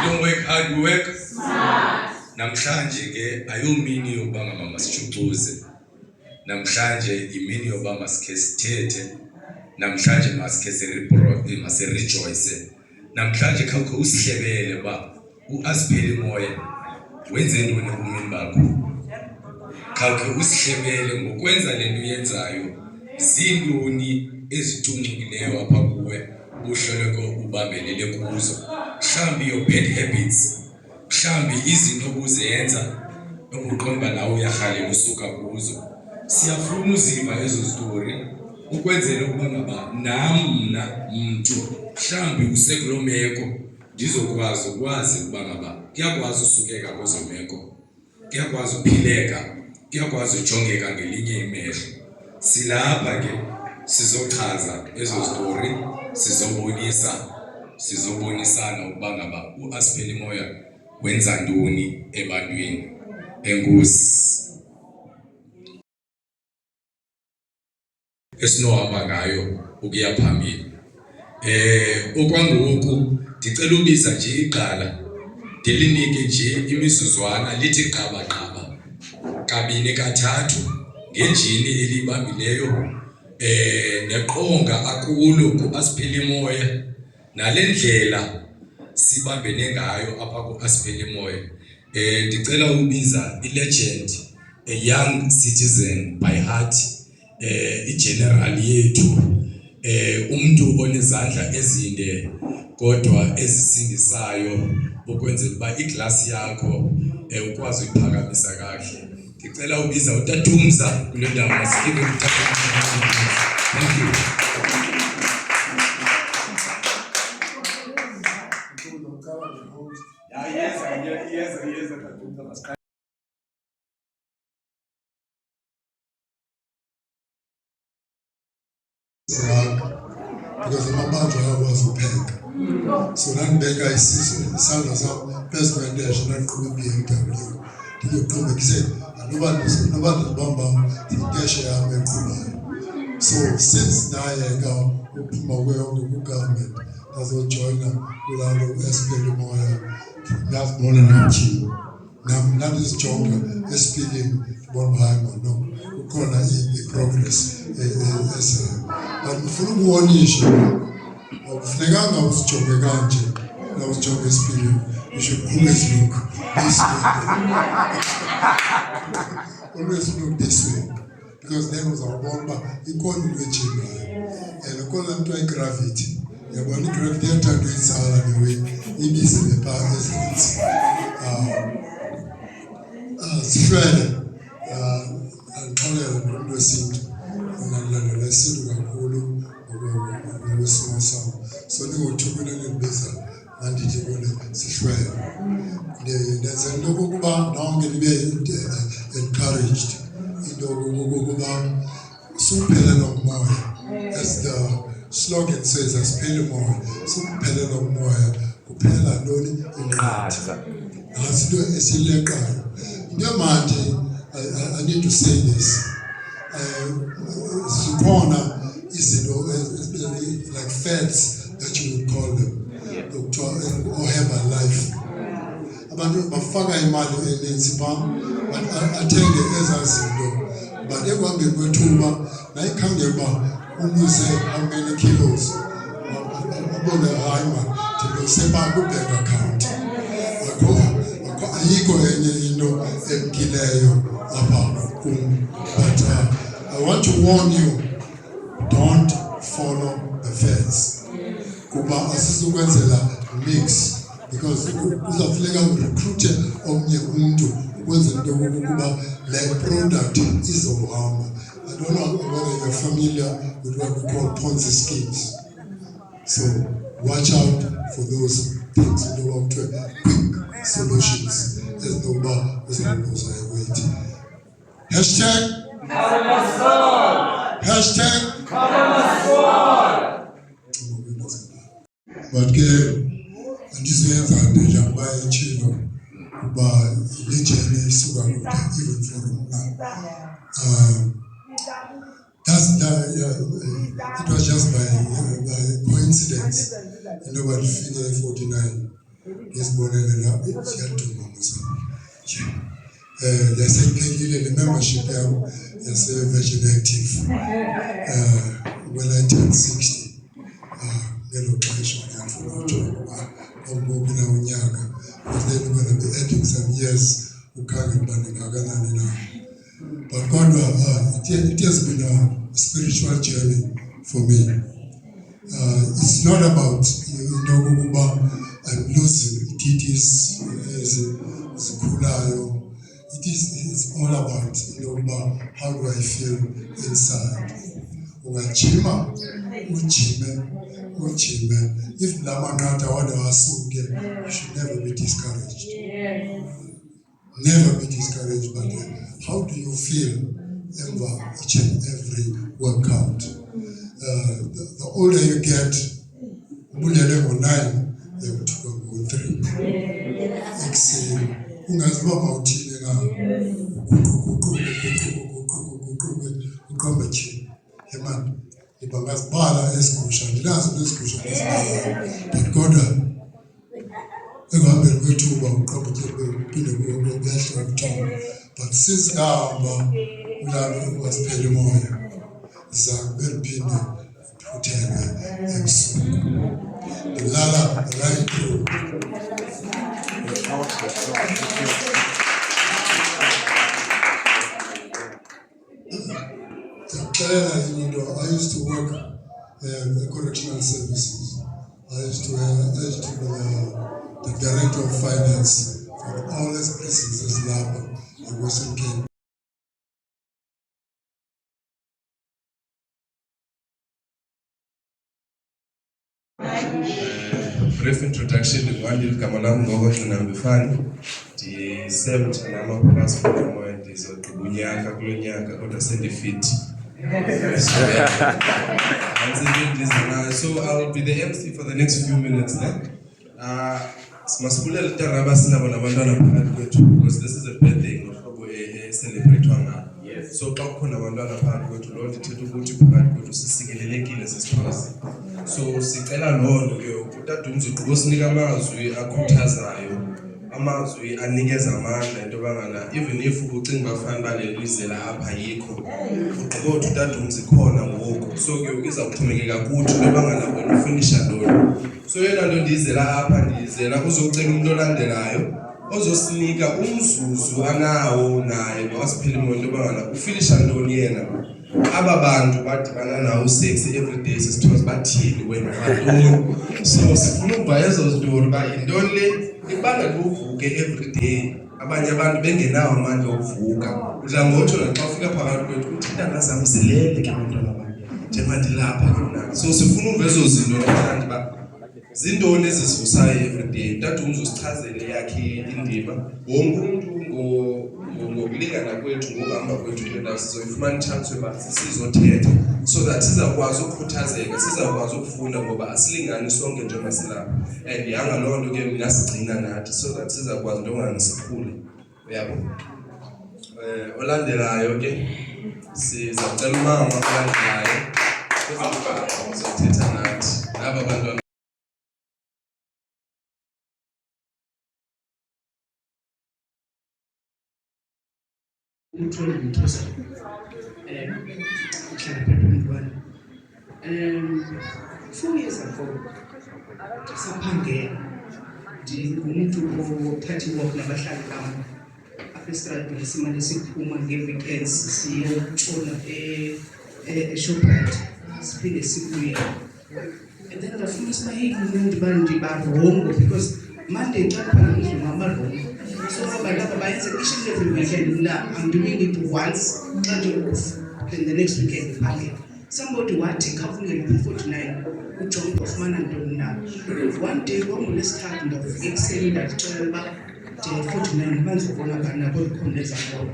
don't work hard, we work smart. Namhlanje ke ayomini yokuba ngama masichukuze. Namhlanje imini yokuba masikhe sithethe. Namhlanje masikhe rejoice. Namhlanje khawukho usihlebele ba uAspheli Moya wenze ntoni ebomini bakho. Khawukho usihlebele ngokwenza lento uyenzayo. Zintoni ezicuncukileyo apha kuwe uhleleko ubambelele kuzo. Mhlambi your bad habits. Mhlambi izinto obuzenza okuqomba nawe uyahalela usuka kuzo. Siyafuna uziva ezo story ukwenzela ukuba ngaba namna umuntu mhlambi usekulomeko ndizokwazi ukuba ngaba kuyakwazi usukeka kwezo meko. Kuyakwazi uphileka, kuyakwazi ujongeka ngelinye imehlo. Silapha ke sizochaza ezo story, sizobonisana ukuba ngaba uAspheli Moya wenza ntoni ebantwini. Enkosi. Esinohamba ngayo ukuya phambili. Okwangoku ndicela ubiza nje iqala. Ndilinike nje imizuzwana lithi qaba kabini kathathu ngenjini elibambileyo neqonga akulo kuAspheli Moya nalendlela sibambene ngayo apha kuAspheli Moya. Ndicela ubiza ilegend, a young citizen by heart, igeneral yethu, umuntu onezandla ezinde kodwa ezisindisayo ukwenzela uba iglasi yakho ukwazi ukuphakamisa kahle. Ndicela ubiza uTatumza kule ndawo masikike uTatumza. Thank you. Yes, Tatumza. Because amabanjwa was upheka. So nangibeka isandla sami phezu kwenteshi naqhuba iBMW. Ndiyoqhubekise noba ndibamba intenshi yami eqhubayo. So since nayeka uphuma kweyonke kugovernment ndazojoyina kulalo uAspheli Moya ngazibona namjini. Nam ndandizijonga esipilini ndibona hayi no kukhona i-progress but ngifuna ukuwonisha akufunekanga usijonge kanje na usijonge esipilini. You should always look this way. Always look this way, because then uzawubona uba ikhona into ejingayo and ukhona into igravity. Yabona igravity yathanda uyitsala newe ibizile phaa ezantsi. Sihlwele andixolele nomntu wesintu nandilandela isintu kakhulu ngokwesimo sam. So ndingothumelele ndibiza nandithi kule sihlwele. Ndenze into okokuba nonke nibe encouraged into okokuba sukuphelelwa ngumoya. As the slogan says, Aspheli Moya, sukuphelelwa ngumoya kuphela ntoni inqatha. Nasi into esileqayo. I need to say this. Zikhona izinto like fads that you would call them, or Herbal Life. Abantu bafaka imali eninzi phaa but athenge ezaa zinto, but ekuhambeni kwethuba nayikhangela uba uluze how many kilos. Abone hayi ma ndilose phaa ku-bank account. Ayikho enye into emkileyo apha kum. But I want to warn you, don't follow the fads. Kuba asizukwenzela mix, because uzawufuneka urekrute omnye umntu ukwenzela into yokokuba le product izohamba. I don't know whether you're familiar with what we call Ponzi schemes. So watch out for those things. You know, quick solutions. There's no bar, there's no loser. Wait. Hashtag Hashtag but andizoyenza njengoba etshilo uba lijene isuka kude even for it was just by coincidence. Nobody figure 49 ngesibonelelo siyaduma masa. Yaseyiphekile le membership yami yase-Virgin Active when I turned 60 ngelo xesha ngiyafuna ukujonga ukuba na unyaka because then we're going to be adding some years ukhangela uba ndingakanani na. But kodwa it has been a spiritual journey for me. It's not about into yokuba I'm losing titties zikhulayo. It's all about how do I feel inside. Ungajima, ujime. If lamanqatha wade wasuke, you should never be discouraged. Never be discouraged, but how do you feel each and every workout? The older you get, bulele ngo-9, uyakuthuka ngo-3. Ekuseni, ungaziba mawuthini na uqombe chini. Yemani, ngibangazibala esigusha, ndilazi lesigusha lesibala. But kodwa, ekuhambeni kwethuba uqombe chini uphinde kuyehla ubuthongo. But since ngahamba ulalo wasiphela umoya, zange liphinde liphuthelwe ebusuku. Ngilala right through. I used to work in correctional services. I used to be the director of finance for all these prisons lab in Western Cape. Brief introduction to Wandil Kamalam Gogo to Nambifani. The served Nama passport and is a Kubunyaka, Glunyaka, or the Sandy Fit. So I'll be the MC for the next few minutes then. Because this is a birthday, celebrate one. So talk on Wandana Park to Lord to go to Sigeleki as a so Sikela Lord, put that to Gosnigamas, we are Kutazayo. Amazwi anikeza amandla into bangana even if ucinga bafana balelizela apha yikho uqobo utadumzi khona ngoku so ke izawuxhomekeka kuthi bangana wena ufinisha ntoni so yena nto ndizela apha ndizela uzocela umuntu olandelayo ozosinika umzuzu anawo naye wasiphila imoto bangana ufinisha ntoni yena aba bantu badibana nawo sex every day sisithoza bathini wena ntoni so sifuna ukuba ezo zinto ba intoni le ibanga lovuke every day abanye abantu bengenawo amandla okuvuka udlangotsho naxa ufika phakathi kwethu uthinta ngazami zilele ke abantwana bami njengoba ndilapha khona so sifuna uvezo zinto namhlanje ba zindoni ezisivusayo every day tata umzosichazele yakhe indima wonke umuntu ngokulingana kwethu ngokuhamba kwethu kule sizoyifumana chance yoba sizothetha so that sizakwazi ukukhuthazeka sizakwazi ukufunda ngoba asilingani sonke njengoba silapha and yanga loo nto ke mina sigcina nathi so that sizakwazi into ngani sikhule uyabo olandelayo ke sizacela umama olandelayo uzothetha nathi laba bantwana Introduce 4 years ago, Sapangea, ndingumuntu othatha walk nabahlali bami apha eStrasbourg simane siphuma nge-weekends siyotshona eShoprite siphinde sibuye and then ngafuna siba ndibarongo because Monday xa kuphana endlini ngamarongo so abantu aba bayenze each and every weekend I'm doing it once xa off then the next weekend phangela somebody wathi khafungela ku-49 uJohn ofumana ntoni na one day kwangolesithathu ndafika ekuseni ndacela uba nje-49 banzobona banabo ikhondeza ngolo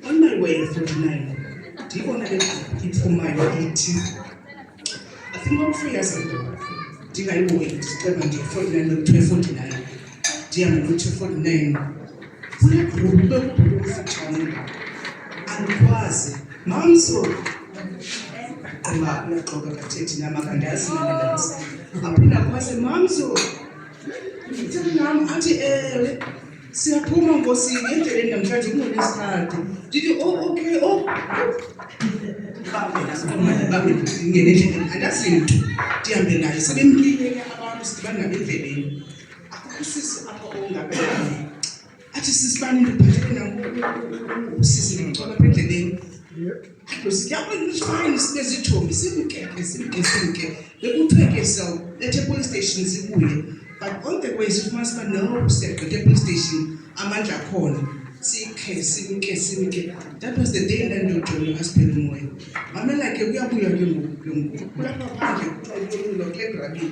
on my way 49 ndiyibona le iphumayo ithi I think 3 years ago ndingayiwait ceba ndiye-49 kuthiwe 49 ndihamba nothi 49 kule group bekufutshane andikwazi mamso uyaxoka kathethi nama kanti azinananasi aphinda kwase mamso nam athi ewe siyaphuma Nkosi endleleni namhlanje kunoLwesithathu. Ndithi okay ngene endleleni andazi mntu ndihambe naye sebemkile ke abantu sidibana endleleni. Usisi apho ongaphelanga athi sisibani ndiphathele nangu usisi ndicela apha endleleni. Fine, sizithombi simke bekuthiwe so lethe police station sibuye, but on the way sifumana siba no siyagqitha police station amandla akhona simke. That was the day ndandiyojoyina uHasiphelile Moyo. Mamela ke kuyabuya ke ngoku kulapha phandle kuthiwa ulo kule grabini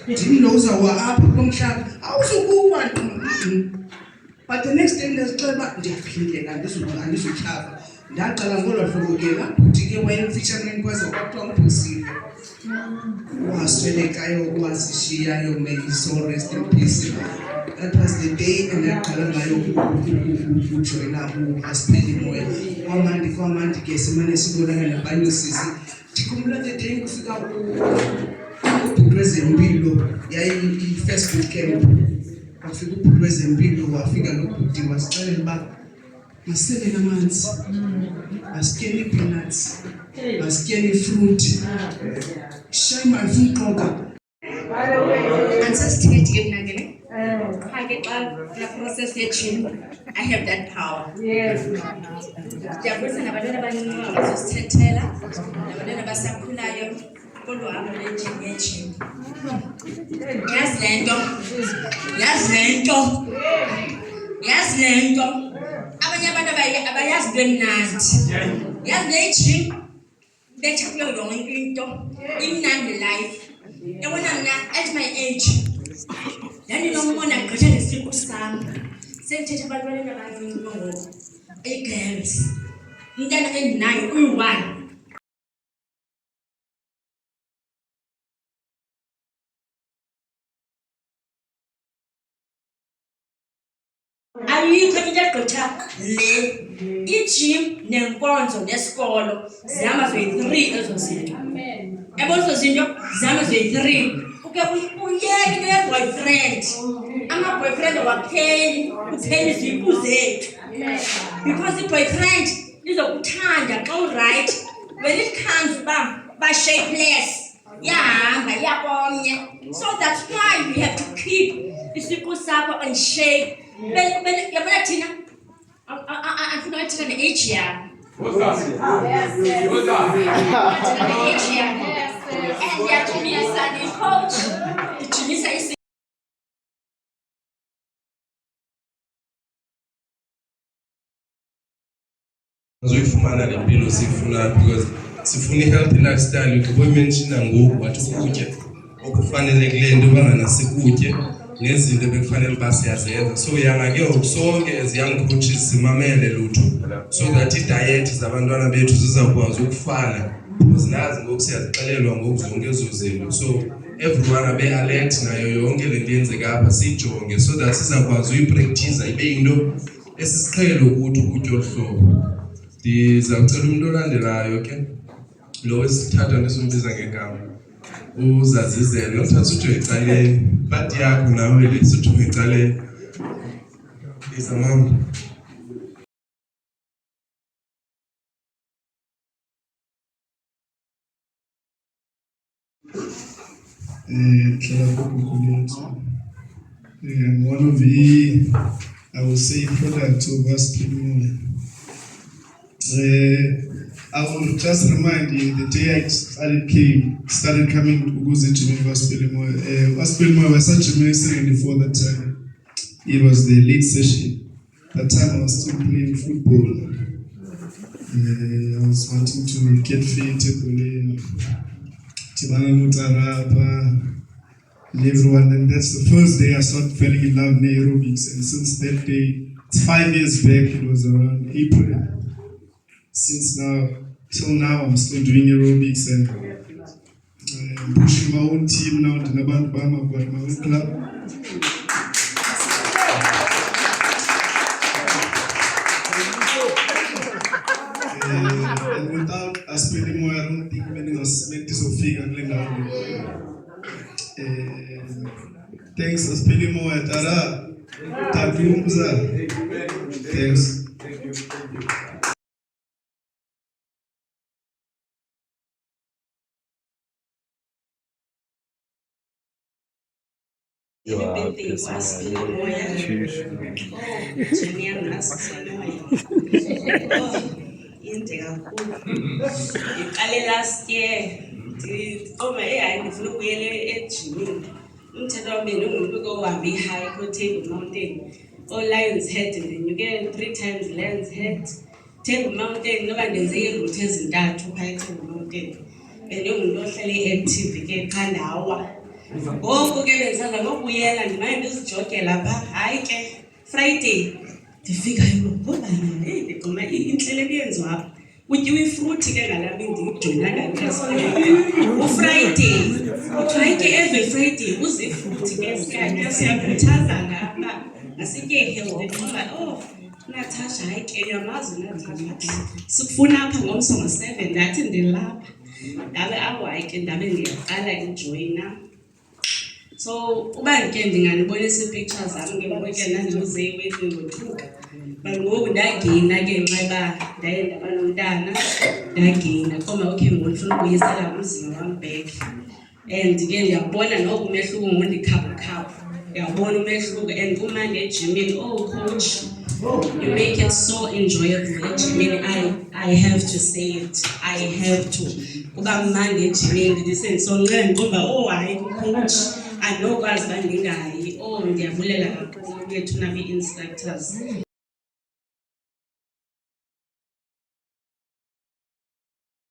ndimloza wa apha kulo mhlaba awuzukuwa. But the next day ndazixela uba ndiyaphindela andizutyhava. Ndaqala ngolo hlobo ke labhuti ke wayemfitshane kwaze kwathiwa uMphosile waswelekayo wasishiyayo, may his soul rest in peace. That was the day endaqala ngayo ujoyina uHasiphelile Moyo. Kwamandi ke simane sibonana nabanye osisi. Ndikhumbula the day kufika ubhuti wezempilo yayi-first boot camp. Wafika ubhuti wezempilo wafika lobhuti wasixelela uba masele namanzi, masityeni ii-peanuts, masityeni ifruti, shayi malifuna uxoka. Ancestry mna ke ke xa la process ye-gym I have that power. Ndiyabuza nabantwana abancinci bazosithethela nabantwana abasakhulayo kodwa hamba ye-gym. Yazi le nto abanye abantu abayazi into emnandi. Yazi le-gym betha kuyo yonke into imnandi life. Yabona mna at my age ndandinombona gqitha nesiqu sam sendithetha abantwaneni abancinci ngoku ii-girls umntana endinayo uyi-1. Ayikho into egqitha le i-gym nenkonzo nesikolo zihamba zoyi-3 ezo zinto. Yabona ezo zinto zihamba zoyi-3. Uke uyeke into ye-boyfriend. Ama-boyfriend awapheli, kuphela iziqu zethu. Because i-boyfriend izokuthanda xa urayithi. When it comes uba ba-shapeless, yahamba yakomnye. So that's why we have to keep isiqu sakho in shape. Yabona thina andifuna uyithetha ne-age yam. Ne-age yam. And ndiyajimisa ndi-coach, ndijimisa Azuyifumana le mpilo siyifunayo because sifuna i-healthy lifestyle. Uboyimenshina ngoku wathi ukutya okufanelekileyo into yobangana sikutye nezinto bekufanele uba siyazenza. So yanga ke ngoku sonke as young coaches simamele lutho so that iidayethi zabantwana bethu zizawukwazi ukufana because nazi ngoku siyazixelelwa ngoku zonke ezo zinto. So everyone abe alert nayo yonke le nto yenzeka apha siyijonge so that sizakwazi uyipractice ibe yinto esisiqhelo kuthi ukutya olu hlobo. Ndizawucela umntu olandelayo ke lo wesithathu ndisumbiza ngegama uzazizele nothatha ujonge ecaleni but yakho nawe le sujonge ecaleni izamama. I'm one of the, I would say, products of Hasiphelile Moyo. I will just remind you the day I started coming to Gym of Hasiphelile Moyo. Hasiphelile Moyo was such a amazing for that time. It was the late session. That time I was still playing football. I was wanting to get fit, Timana Mutarapa, and everyone. And that's the first day I started falling in love with aerobics. And since that day, it's 5 years back, it was around April. Since now, till now, I'm still doing aerobics and I'm pushing my own team now to Nabantu Bama, I've got my own club. And without Hasiphelile Moyo, I don't think many was meant to figure out. Thanks, Aspelimo and Tara. Tatumza. Thanks. Iqale last year ndicoma hayi ndifuna ukubuyela ejimini. Umthetho wami bengingumuntu ohamba i-hike ko-Table Mountain, o-Lions Head, ndinyuke 3 times Lions Head. Table Mountain noba ndenze iiroute ezintathu phaya eTable Mountain. Bendingumuntu ohlale e-active ke qha ndawa. Ngoku ke bendisanda ngokubuyela ndimane ndizijogela pha. Hayi ke Friday ndifika ngoba ndiqoma intlelelo eyenziwa apha. Kutyiwa ifruthi ke ngalapha ndiyijoyinanga uFriday. Hayi ke every Friday kuze ifruthi ke siyakhuthazana apha. Asitye healthy ngoba Natasha hayi ke yamazi Natasha. Sikufuna apha ngomso ngo-7 ndathi ndilapha. Ndabe hayi ke ndabe ndiyaqala ijoyina. So uba ke ndinganibonisa ii-pictures zam ngemva ke ndandiluze iweight ngothuka. Ngoku ndageyina ke nxa uba ndaye ndaba nomntana ndageyina koma okay ngoku ndifuna ukubuyisela umzimba wam back. And ke ndiyabona noko umehluko ngoku ndikhaphukhaphu. Ndiyabona umehluko and kumandi ejimini. Coach, you make it so enjoyable ejimini. I have to say it. I have to. Kuba mandi ejimini ndisendisonqena ngoba hayi coach andinokwazi uba ndingayi. Ndiyabulela kakhulu bethu nami instructors.